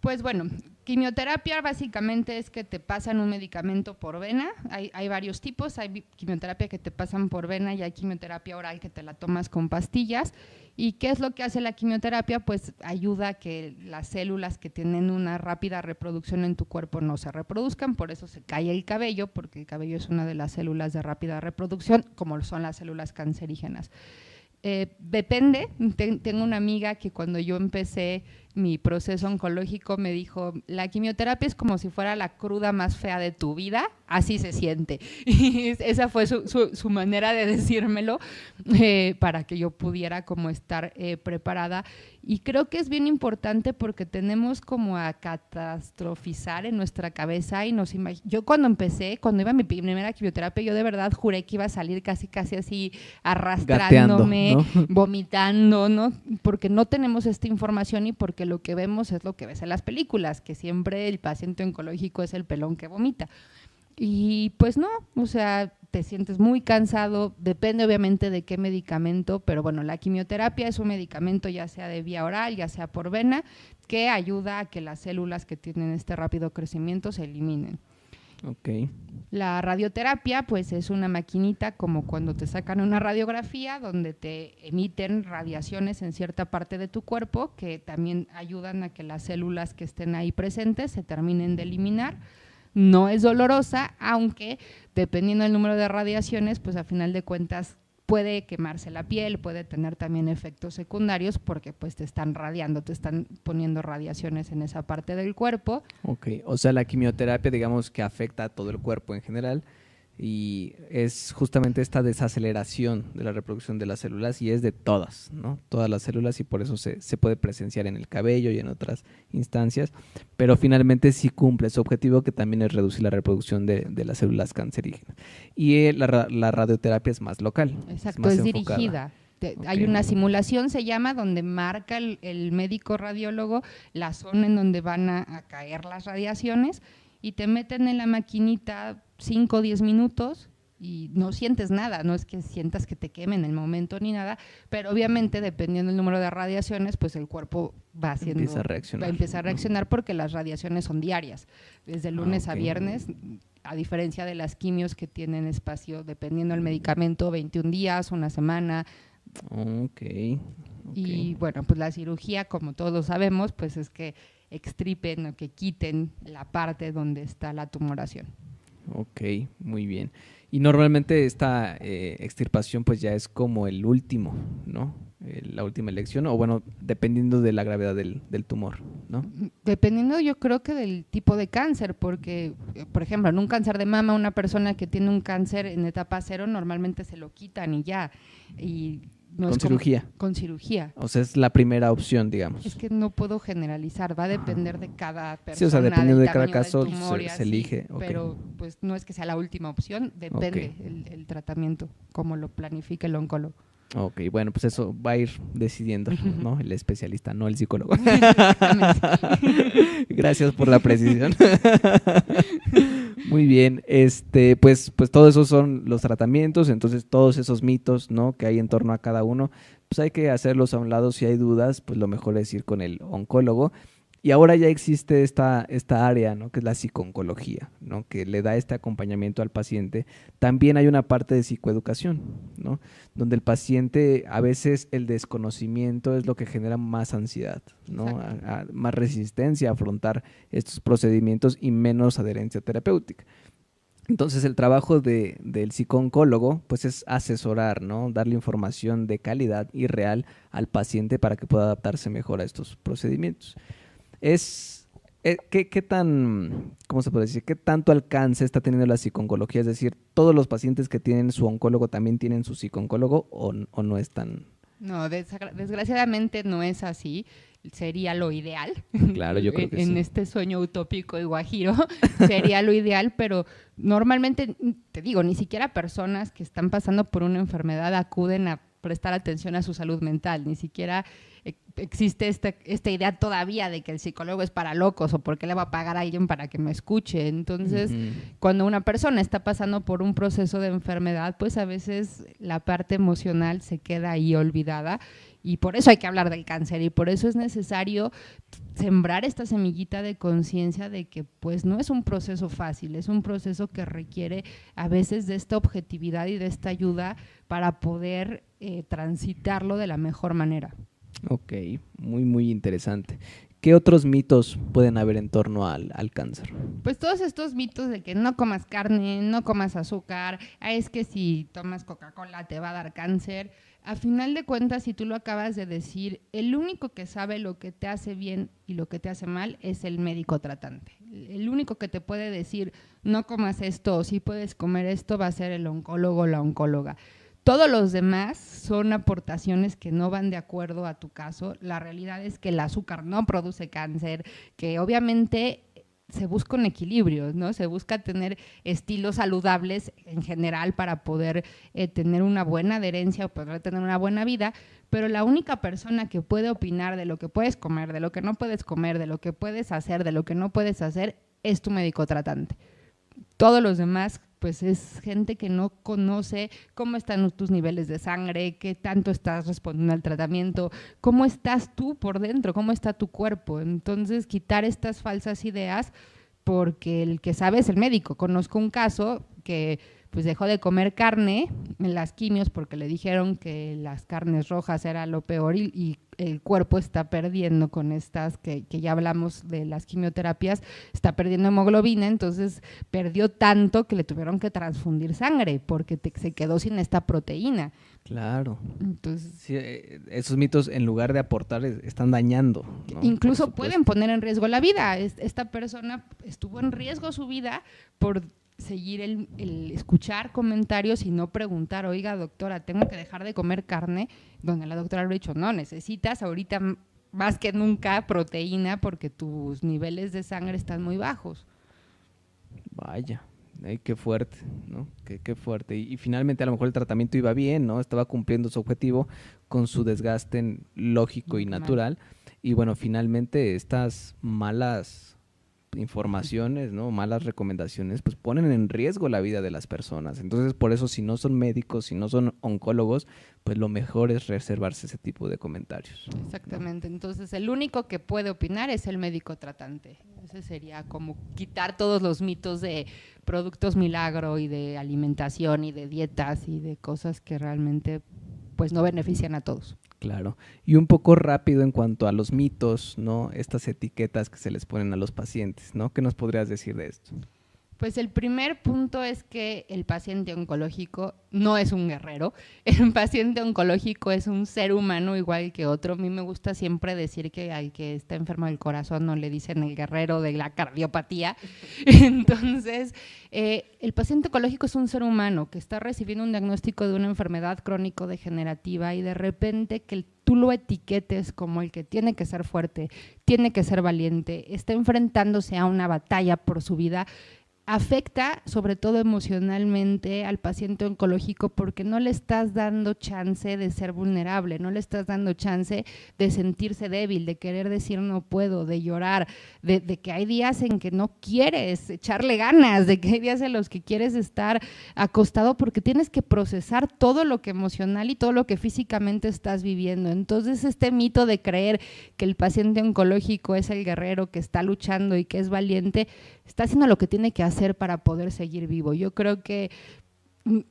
Pues bueno, quimioterapia básicamente es que te pasan un medicamento por vena, hay varios tipos, hay quimioterapia que te pasan por vena y hay quimioterapia oral que te la tomas con pastillas. ¿Y qué es lo que hace la quimioterapia? Pues ayuda a que las células que tienen una rápida reproducción en tu cuerpo no se reproduzcan, por eso se cae el cabello, porque el cabello es una de las células de rápida reproducción, como son las células cancerígenas. Depende, tengo una amiga que cuando yo empecé mi proceso oncológico me dijo, la quimioterapia es como si fuera la cruda más fea de tu vida, así se siente. Y esa fue su manera de decírmelo, para que yo pudiera como estar preparada. Y creo que es bien importante porque tenemos como a catastrofizar en nuestra cabeza y yo cuando iba a mi primera quimioterapia, yo de verdad juré que iba a salir casi así arrastrándome, gateando, ¿no? vomitando, ¿no? Porque no tenemos esta información y porque lo que vemos es lo que ves en las películas, que siempre el paciente oncológico es el pelón que vomita. Y pues no, o sea, te sientes muy cansado, depende obviamente de qué medicamento, pero bueno, la quimioterapia es un medicamento ya sea de vía oral, ya sea por vena, que ayuda a que las células que tienen este rápido crecimiento se eliminen. Ok. La radioterapia, pues es una maquinita como cuando te sacan una radiografía donde te emiten radiaciones en cierta parte de tu cuerpo que también ayudan a que las células que estén ahí presentes se terminen de eliminar. No es dolorosa, aunque dependiendo del número de radiaciones, pues a final de cuentas puede quemarse la piel, puede tener también efectos secundarios porque pues te están radiando, te están poniendo radiaciones en esa parte del cuerpo. Ok, o sea, la quimioterapia digamos que afecta a todo el cuerpo en general y es justamente esta desaceleración de la reproducción de las células y es de todas, ¿no? Todas las células y por eso se puede presenciar en el cabello y en otras instancias, pero finalmente sí cumple su objetivo que también es reducir la reproducción de las células cancerígenas. Y la radioterapia es más local. Exacto, es dirigida. Okay. Hay una simulación, se llama, donde marca el médico radiólogo la zona en donde van a caer las radiaciones y te meten en la maquinita 5 o 10 minutos y no sientes nada, no es que sientas que te queme en el momento ni nada, pero obviamente dependiendo del número de radiaciones, pues el cuerpo va a empezar a reaccionar porque las radiaciones son diarias, desde lunes a viernes, a diferencia de las quimios que tienen espacio, dependiendo del medicamento, 21 días, una semana. Okay. Y bueno, pues la cirugía, como todos sabemos, pues es que extripen o que quiten la parte donde está la tumoración. Ok, muy bien. Y normalmente esta extirpación pues ya es como el último, ¿no? La última elección, o bueno, dependiendo de la gravedad del tumor, ¿no? Dependiendo yo creo que del tipo de cáncer, porque por ejemplo en un cáncer de mama, una persona que tiene un cáncer en etapa 0 normalmente se lo quitan y ya, y no con cirugía. Con cirugía. O sea, es la primera opción, digamos. Es que no puedo generalizar, va a depender de cada persona. Sí, o sea, dependiendo de cada caso se elige. Okay. Pero pues no es que sea la última opción, depende el tratamiento, cómo lo planifique el oncólogo. Ok, bueno, pues eso va a ir decidiendo, ¿no? El especialista, no el psicólogo. Gracias por la precisión. Muy bien, pues todos esos son los tratamientos, entonces todos esos mitos, ¿no? Que hay en torno a cada uno, pues hay que hacerlos a un lado. Si hay dudas, pues lo mejor es ir con el oncólogo. Y ahora ya existe esta área, ¿no? Que es la psicooncología, ¿no? Que le da este acompañamiento al paciente. También hay una parte de psicoeducación, ¿no? Donde el paciente, a veces el desconocimiento es lo que genera más ansiedad, ¿no? Más resistencia a afrontar estos procedimientos y menos adherencia terapéutica. Entonces el trabajo del psicooncólogo pues es asesorar, ¿no? Darle información de calidad y real al paciente para que pueda adaptarse mejor a estos procedimientos. ¿Qué tan, cómo se puede decir, qué tanto alcance está teniendo la psicooncología? Es decir, ¿todos los pacientes que tienen su oncólogo también tienen su psicooncólogo o no es tan...? No, desgraciadamente no es así. Sería lo ideal. Claro, yo creo que en sí. este sueño utópico y guajiro sería lo ideal, pero normalmente, te digo, ni siquiera personas que están pasando por una enfermedad acuden a prestar atención a su salud mental, ni siquiera existe esta idea todavía de que el psicólogo es para locos o por qué le va a pagar a alguien para que me escuche. Entonces, cuando una persona está pasando por un proceso de enfermedad, pues a veces la parte emocional se queda ahí olvidada y por eso hay que hablar del cáncer y por eso es necesario sembrar esta semillita de conciencia de que pues no es un proceso fácil, es un proceso que requiere a veces de esta objetividad y de esta ayuda para poder transitarlo de la mejor manera. Ok, muy interesante. ¿Qué otros mitos pueden haber en torno al cáncer? Pues todos estos mitos de que no comas carne, no comas azúcar, es que si tomas Coca-Cola te va a dar cáncer. A final de cuentas, si tú lo acabas de decir, el único que sabe lo que te hace bien y lo que te hace mal es el médico tratante. El único que te puede decir no comas esto o sí puedes comer esto va a ser el oncólogo o la oncóloga. Todos los demás son aportaciones que no van de acuerdo a tu caso. La realidad es que el azúcar no produce cáncer, que obviamente se busca un equilibrio, ¿no? Se busca tener estilos saludables en general para poder tener una buena adherencia o poder tener una buena vida, pero la única persona que puede opinar de lo que puedes comer, de lo que no puedes comer, de lo que puedes hacer, de lo que no puedes hacer, es tu médico tratante. Todos los demás pues es gente que no conoce cómo están tus niveles de sangre, qué tanto estás respondiendo al tratamiento, cómo estás tú por dentro, cómo está tu cuerpo. Entonces, quitar estas falsas ideas, porque el que sabe es el médico. Conozco un caso que pues dejó de comer carne en las quimios porque le dijeron que las carnes rojas era lo peor y el cuerpo está perdiendo con estas, que ya hablamos de las quimioterapias, está perdiendo hemoglobina, entonces perdió tanto que le tuvieron que transfundir sangre porque se quedó sin esta proteína. Claro. Entonces, sí, esos mitos, en lugar de aportar, están dañando, ¿no? Incluso pueden poner en riesgo la vida. Esta persona estuvo en riesgo su vida por seguir el escuchar comentarios y no preguntar, oiga, doctora, tengo que dejar de comer carne, donde la doctora le ha dicho, no, necesitas ahorita más que nunca proteína porque tus niveles de sangre están muy bajos. Vaya. Ay, qué fuerte, ¿no? Qué fuerte. Y finalmente a lo mejor el tratamiento iba bien, ¿no? Estaba cumpliendo su objetivo con su desgaste lógico y natural. Y bueno, finalmente estas malas informaciones, ¿no? Malas recomendaciones, pues ponen en riesgo la vida de las personas. Entonces, por eso, si no son médicos, si no son oncólogos, pues lo mejor es reservarse ese tipo de comentarios. Exactamente. ¿No? Entonces, el único que puede opinar es el médico tratante. Ese sería como quitar todos los mitos de productos milagro y de alimentación y de dietas y de cosas que realmente pues no benefician a todos. Claro. Y un poco rápido en cuanto a los mitos, ¿no? Estas etiquetas que se les ponen a los pacientes, ¿no? ¿Qué nos podrías decir de esto? Pues el primer punto es que el paciente oncológico no es un guerrero. El paciente oncológico es un ser humano igual que otro. A mí me gusta siempre decir que al que está enfermo del corazón no le dicen el guerrero de la cardiopatía. Entonces, el paciente oncológico es un ser humano que está recibiendo un diagnóstico de una enfermedad crónico-degenerativa y de repente que tú lo etiquetes como el que tiene que ser fuerte, tiene que ser valiente, está enfrentándose a una batalla por su vida, afecta sobre todo emocionalmente al paciente oncológico porque no le estás dando chance de ser vulnerable, no le estás dando chance de sentirse débil, de querer decir no puedo, de llorar, de que hay días en que no quieres echarle ganas, de que hay días en los que quieres estar acostado porque tienes que procesar todo lo que emocional y todo lo que físicamente estás viviendo. Entonces este mito de creer que el paciente oncológico es el guerrero que está luchando y que es valiente, está haciendo lo que tiene que hacer para poder seguir vivo. Yo creo que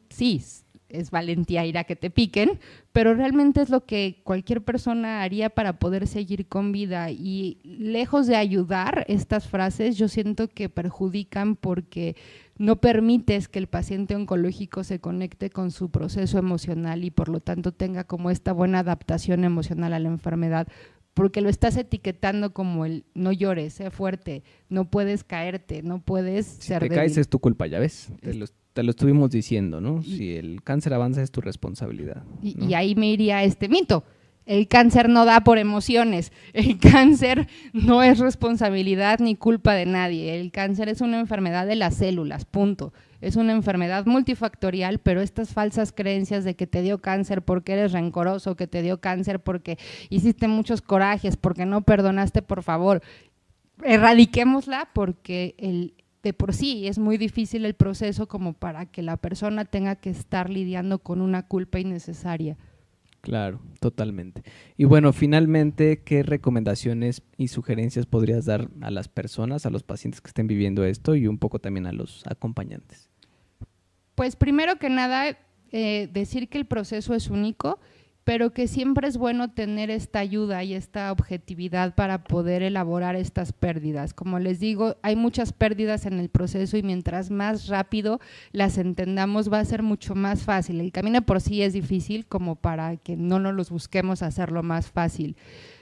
sí, es valentía ir a que te piquen, pero realmente es lo que cualquier persona haría para poder seguir con vida. Y lejos de ayudar, estas frases yo siento que perjudican porque no permites que el paciente oncológico se conecte con su proceso emocional y por lo tanto tenga como esta buena adaptación emocional a la enfermedad, porque lo estás etiquetando como el no llores, sé fuerte, no puedes caerte, no puedes ser débil. Si te caes es tu culpa, ya ves, te lo estuvimos diciendo, ¿no? Si el cáncer avanza es tu responsabilidad, ¿no? Y ahí me iría este mito, el cáncer no da por emociones, el cáncer no es responsabilidad ni culpa de nadie, el cáncer es una enfermedad de las células, punto. Es una enfermedad multifactorial, pero estas falsas creencias de que te dio cáncer porque eres rencoroso, que te dio cáncer porque hiciste muchos corajes, porque no perdonaste, por favor, erradiquémosla porque de por sí es muy difícil el proceso como para que la persona tenga que estar lidiando con una culpa innecesaria. Claro, totalmente. Y bueno, finalmente, ¿qué recomendaciones y sugerencias podrías dar a las personas, a los pacientes que estén viviendo esto y un poco también a los acompañantes? Pues primero que nada, decir que el proceso es único, pero que siempre es bueno tener esta ayuda y esta objetividad para poder elaborar estas pérdidas. Como les digo, hay muchas pérdidas en el proceso y mientras más rápido las entendamos va a ser mucho más fácil. El camino por sí es difícil como para que no nos los busquemos hacerlo más fácil.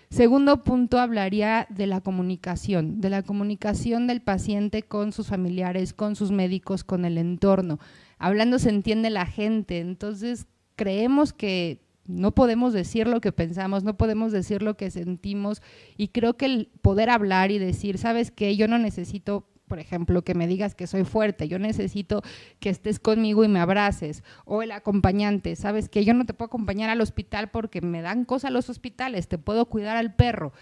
Segundo punto, hablaría de la comunicación del paciente con sus familiares, con sus médicos, con el entorno. Hablando se entiende la gente, entonces creemos que no podemos decir lo que pensamos, no podemos decir lo que sentimos y creo que el poder hablar y decir, ¿sabes qué? Yo no necesito, por ejemplo, que me digas que soy fuerte, yo necesito que estés conmigo y me abraces, o el acompañante, ¿sabes qué? Yo no te puedo acompañar al hospital porque me dan cosa los hospitales, te puedo cuidar al perro.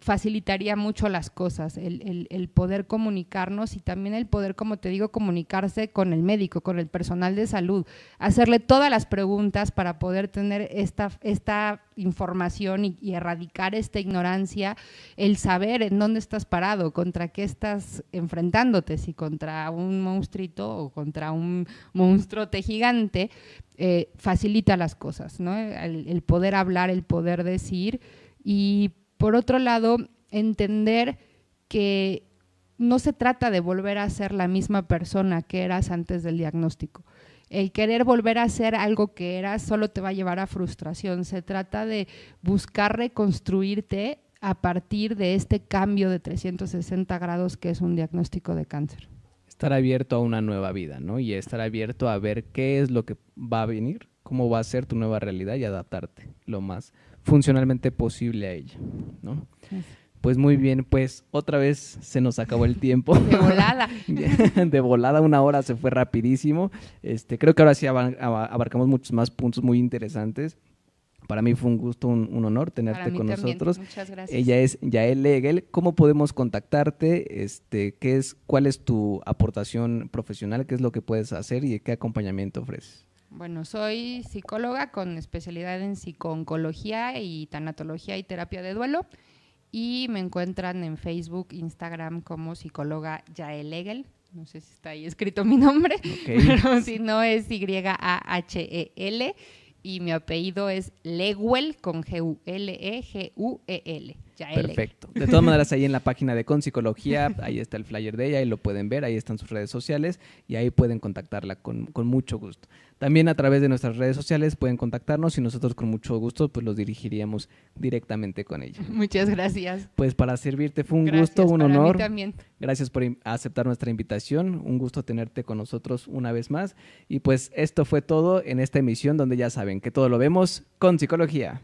facilitaría mucho las cosas, el poder comunicarnos y también el poder, como te digo, comunicarse con el médico, con el personal de salud, hacerle todas las preguntas para poder tener esta información y erradicar esta ignorancia, el saber en dónde estás parado, contra qué estás enfrentándote, si contra un monstruito o contra un monstruote gigante, facilita las cosas, ¿no? El poder hablar, el poder decir. Y por otro lado, entender que no se trata de volver a ser la misma persona que eras antes del diagnóstico. El querer volver a ser algo que eras solo te va a llevar a frustración. Se trata de buscar reconstruirte a partir de este cambio de 360 grados que es un diagnóstico de cáncer. Estar abierto a una nueva vida, ¿no? Y estar abierto a ver qué es lo que va a venir, cómo va a ser tu nueva realidad y adaptarte lo más funcionalmente posible a ella, ¿no? Sí. Pues muy bien, pues otra vez se nos acabó el tiempo. De volada. De volada, 1 hora se fue rapidísimo. Creo que ahora sí abarcamos muchos más puntos muy interesantes. Para mí fue un gusto, un honor tenerte con nosotros. Muchas gracias. Ella es Yael Legel. ¿Cómo podemos contactarte? ¿Cuál es tu aportación profesional? ¿Qué es lo que puedes hacer y qué acompañamiento ofreces? Bueno, soy psicóloga con especialidad en psico-oncología y tanatología y terapia de duelo. Y me encuentran en Facebook, Instagram como psicóloga Yael Legel. No sé si está ahí escrito mi nombre, pero si no es Yahel. Y mi apellido es Leguel con G-U-L-E-G-U-E-L. Perfecto. De todas maneras, ahí en la página de Con Psicología, ahí está el flyer de ella, ahí lo pueden ver, ahí están sus redes sociales y ahí pueden contactarla con mucho gusto. También a través de nuestras redes sociales pueden contactarnos y nosotros con mucho gusto pues los dirigiríamos directamente con ella. Muchas gracias. Pues para servirte fue un gusto, un honor. Mí también. Gracias por aceptar nuestra invitación, un gusto tenerte con nosotros una vez más. Y pues esto fue todo en esta emisión donde ya saben que todo lo vemos con psicología.